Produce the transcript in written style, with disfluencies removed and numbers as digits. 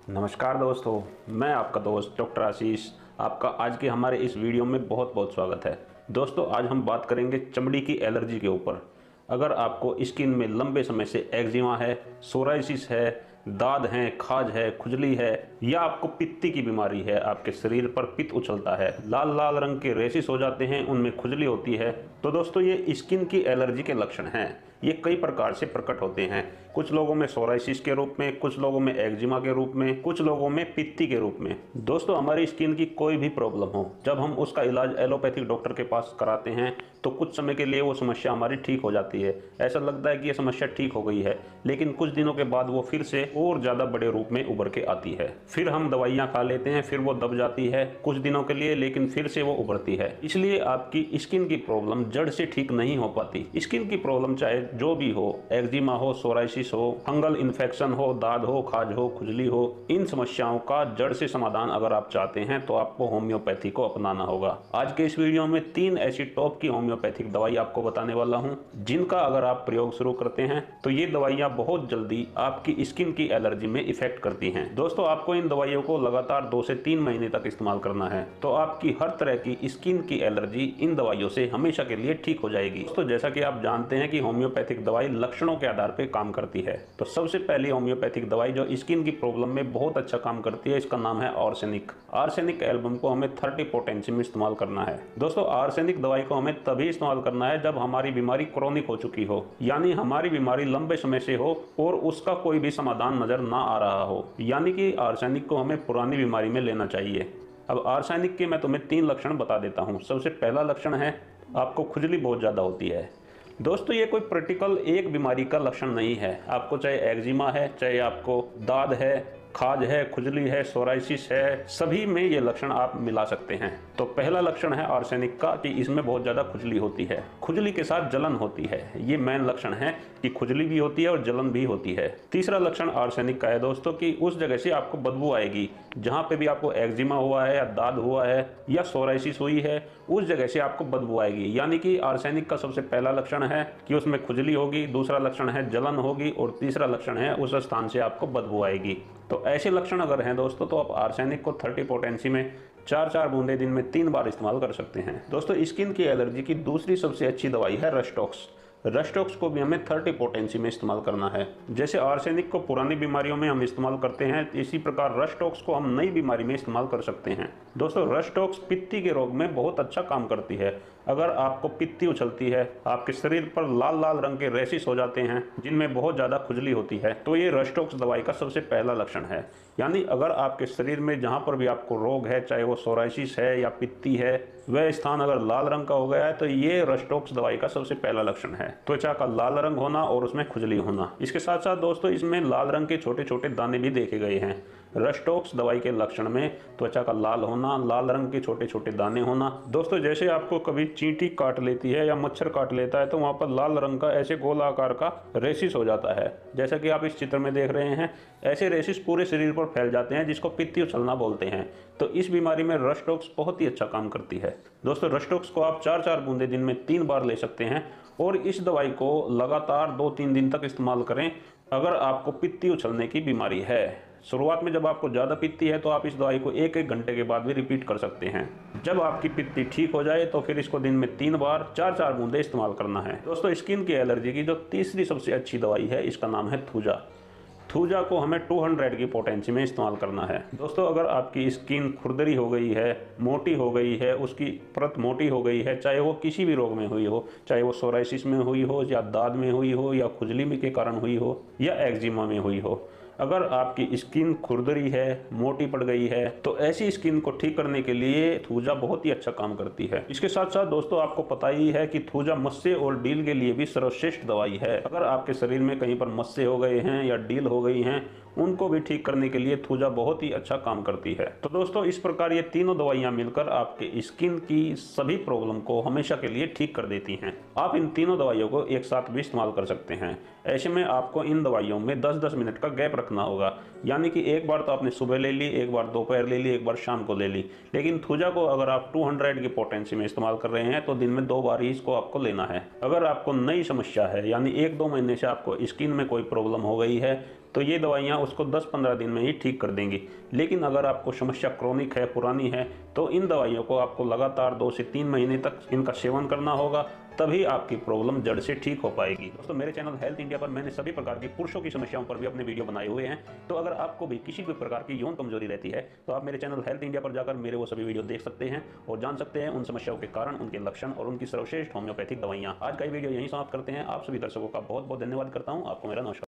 नमस्कार दोस्तों, मैं आपका दोस्त डॉक्टर आशीष। आपका आज के हमारे इस वीडियो में बहुत बहुत स्वागत है। दोस्तों, आज हम बात करेंगे चमड़ी की एलर्जी के ऊपर। अगर आपको स्किन में लंबे समय से एक्जिमा है, सोराइसिस है, दाद हैं, खाज है, खुजली है या आपको पित्ती की बीमारी है, आपके शरीर पर पित्त उछलता है, लाल लाल रंग के रेसिस हो जाते हैं, उनमें खुजली होती है, तो दोस्तों ये स्किन की एलर्जी के लक्षण हैं। ये कई प्रकार से प्रकट होते हैं। कुछ लोगों में सोराइसिस के रूप में, कुछ लोगों में एक्जिमा के रूप में, कुछ लोगों में पित्ती के रूप में। दोस्तों, हमारी स्किन की कोई भी प्रॉब्लम हो, जब हम उसका इलाज एलोपैथिक डॉक्टर के पास कराते हैं तो कुछ समय के लिए वो समस्या हमारी ठीक हो जाती है। ऐसा लगता है कि ये समस्या ठीक हो गई है, लेकिन कुछ दिनों के बाद वो फिर से और ज़्यादा बड़े रूप में उभर के आती है। फिर हम दवाइयाँ खा लेते हैं, फिर वो दब जाती है कुछ दिनों के लिए, लेकिन फिर से वो उभरती है। इसलिए आपकी स्किन की प्रॉब्लम जड़ से ठीक नहीं हो पाती। स्किन की प्रॉब्लम चाहे जो भी हो, एक्जिमा हो, सोराइसिस हो, फंगल इन्फेक्शन हो, दाद हो, खाज हो, खुजली हो, इन समस्याओं का जड़ से समाधान अगर आप चाहते हैं तो आपको होम्योपैथी को अपनाना होगा। आज के इस वीडियो में 3 ऐसी टॉप की होम्योपैथिक दवाई आपको बताने वाला हूं, जिनका अगर आप प्रयोग शुरू करते हैं तो ये दवाइयां बहुत जल्दी आपकी स्किन की एलर्जी में इफेक्ट करती हैं। दोस्तों, आपको इन दवाइयों को लगातार 2 से 3 महीने तक इस्तेमाल करना है, तो आपकी हर तरह की स्किन की एलर्जी इन दवाइयों से हमेशा के लिए ठीक हो जाएगी। तो जैसा कि आप जानते हैं कि होम्योपैथिक दवाई लक्षणों के आधार पर काम करती है, तो सबसे पहली होम्योपैथिक दवाई जो स्किन की प्रॉब्लम में बहुत अच्छा काम करती है, इसका नाम है आर्सेनिक। आर्सेनिक एल्बम को हमें 30 पोटेंसी में इस्तेमाल करना है। दोस्तों, आर्सेनिक दवाई को हमें तभी इस्तेमाल करना है जब हमारी बीमारी क्रोनिक हो चुकी हो, यानी हमारी बीमारी लंबे समय से हो और उसका कोई भी समाधान नजर ना आ रहा हो, यानी कि आर्सेनिक को हमें पुरानी बीमारी में लेना चाहिए। अब आर्सेनिक के मैं तुम्हें 3 लक्षण बता देता हूँ। सबसे पहला लक्षण है, आपको खुजली बहुत ज़्यादा होती है। दोस्तों, ये कोई प्रैक्टिकल एक बीमारी का लक्षण नहीं है। आपको चाहे एक्जिमा है, चाहे आपको दाद है, खाज है, खुजली है, सोराइसिस है, सभी में ये लक्षण आप मिला सकते हैं। तो पहला लक्षण है आर्सेनिक का कि इसमें बहुत ज़्यादा खुजली होती है। खुजली के साथ जलन होती है, ये मेन लक्षण है कि खुजली भी होती है और जलन भी होती है। तीसरा लक्षण आर्सेनिक का है दोस्तों कि उस जगह से आपको बदबू आएगी, जहाँ पे भी आपको एक्जिमा हुआ है या दाद हुआ है या सोराइसिस हुई है, उस जगह से आपको बदबू आएगी। यानी कि आर्सेनिक का सबसे पहला लक्षण है कि उसमें खुजली होगी, दूसरा लक्षण है जलन होगी और तीसरा लक्षण है उस स्थान से आपको बदबू आएगी। तो ऐसे लक्षण अगर हैं दोस्तों, तो आप आर्सेनिक को 30 पोटेंसी में 4-4 बूंदे दिन में 3 बार इस्तेमाल कर सकते हैं। दोस्तों, स्किन की एलर्जी की दूसरी सबसे अच्छी दवाई है रस्टॉक्स। रस्टॉक्स को भी हमें 30 पोटेंसी में इस्तेमाल करना है। जैसे आर्सेनिक को पुरानी बीमारियों में हम इस्तेमाल करते हैं, इसी प्रकार रस्टॉक्स को हम नई बीमारी में इस्तेमाल कर सकते हैं। दोस्तों, रस्टॉक्स पित्ती के रोग में बहुत अच्छा काम करती है। अगर आपको पित्ती उछलती है, आपके शरीर पर लाल लाल रंग के रेसिस हो जाते हैं जिनमें बहुत ज़्यादा खुजली होती है, तो ये रस्टॉक्स दवाई का सबसे पहला लक्षण है। यानी अगर आपके शरीर में जहाँ पर भी आपको रोग है, चाहे वो सोराइसिस है या पित्ती है, वह स्थान अगर लाल रंग का हो गया है, तो ये रस्टॉक्स दवाई का सबसे पहला लक्षण है। त्वचा का लाल रंग होना और उसमें खुजली होना। इसके साथ साथ दोस्तों, इसमें लाल रंग के छोटे छोटे दाने भी देखे गए हैं। रस्टॉक्स दवाई के लक्षण में त्वचा का लाल होना, लाल रंग के छोटे छोटे दाने होना। दोस्तों, जैसे आपको कभी चींटी काट लेती है या मच्छर काट लेता है, तो वहाँ पर लाल रंग का ऐसे गोल आकार का रेसिस हो जाता है, जैसा कि आप इस चित्र में देख रहे हैं। ऐसे रेसिस पूरे शरीर पर फैल जाते हैं, जिसको पित्ती उछलना बोलते हैं। तो इस बीमारी में रस्टॉक्स बहुत ही अच्छा काम करती है। दोस्तों, रस्टॉक्स को आप 4-4 बूंदे दिन में 3 बार ले सकते हैं और इस दवाई को लगातार 2-3 दिन तक इस्तेमाल करें अगर आपको पित्ती उछलने की बीमारी है। शुरुआत में जब आपको ज़्यादा पित्ती है तो आप इस दवाई को 1-1 घंटे के बाद भी रिपीट कर सकते हैं। जब आपकी पित्ती ठीक हो जाए तो फिर इसको दिन में 3 बार 4-4 बूंदे इस्तेमाल करना है। दोस्तों, स्किन की एलर्जी की जो तीसरी सबसे अच्छी दवाई है, इसका नाम है थूजा। थूजा को हमें 200 की पोटेंसी में इस्तेमाल करना है। दोस्तों, अगर आपकी स्किन खुरदरी हो गई है, मोटी हो गई है, उसकी परत मोटी हो गई है, चाहे वो किसी भी रोग में हुई हो, चाहे वो सोराइसिस में हुई हो या दाद में हुई हो या खुजली में के कारण हुई हो या एक्जिमा में हुई हो, अगर आपकी स्किन खुरदरी है, मोटी पड़ गई है, तो ऐसी स्किन को ठीक करने के लिए थूजा बहुत ही अच्छा काम करती है। इसके साथ साथ दोस्तों, आपको पता ही है कि थूजा मस्से और डील के लिए भी सर्वश्रेष्ठ दवाई है। अगर आपके शरीर में कहीं पर मस्से हो गए हैं या डील हो गई हैं, उनको भी ठीक करने के लिए थूजा बहुत ही अच्छा काम करती है। तो दोस्तों, इस प्रकार ये तीनों दवाइयां मिलकर आपके स्किन की सभी प्रॉब्लम को हमेशा के लिए ठीक कर देती हैं। आप इन तीनों दवाइयों को एक साथ भी इस्तेमाल कर सकते हैं। ऐसे में आपको इन दवाइयों में 10-10 मिनट का गैप रखना होगा, यानी कि एक बार तो आपने सुबह ले ली, एक बार दोपहर ले ली, एक बार शाम को ले ली। लेकिन थूजा को अगर आप 200 की पोटेंसी में इस्तेमाल कर रहे हैं तो दिन में 2 बार ही इसको आपको लेना है। अगर आपको नई समस्या है, यानी 1-2 महीने से आपको स्किन में कोई प्रॉब्लम हो गई है, तो ये दवाइयाँ उसको 10-15 दिन में ही ठीक कर देंगी। लेकिन अगर आपको समस्या क्रोनिक है, पुरानी है, तो इन दवाइयों को आपको लगातार 2 से 3 महीने तक इनका सेवन करना होगा, तभी आपकी प्रॉब्लम जड़ से ठीक हो पाएगी। दोस्तों, मेरे चैनल हेल्थ इंडिया पर मैंने सभी प्रकार की पुरुषों की समस्याओं पर भी अपने वीडियो बनाए हुए हैं। तो अगर आपको भी किसी भी प्रकार की यौन कमजोरी रहती है तो आप मेरे चैनल हेल्थ इंडिया पर जाकर मेरे वो सभी वीडियो देख सकते हैं और जान सकते हैं उन समस्याओं के कारण, उनके लक्षण और उनकी सर्वश्रेष्ठ होम्योपैथिक दवाइयाँ। आज का ये वीडियो यहीं समाप्त करते हैं। आप सभी दर्शकों का बहुत बहुत धन्यवाद करता हूँ। आपको मेरा नमस्कार।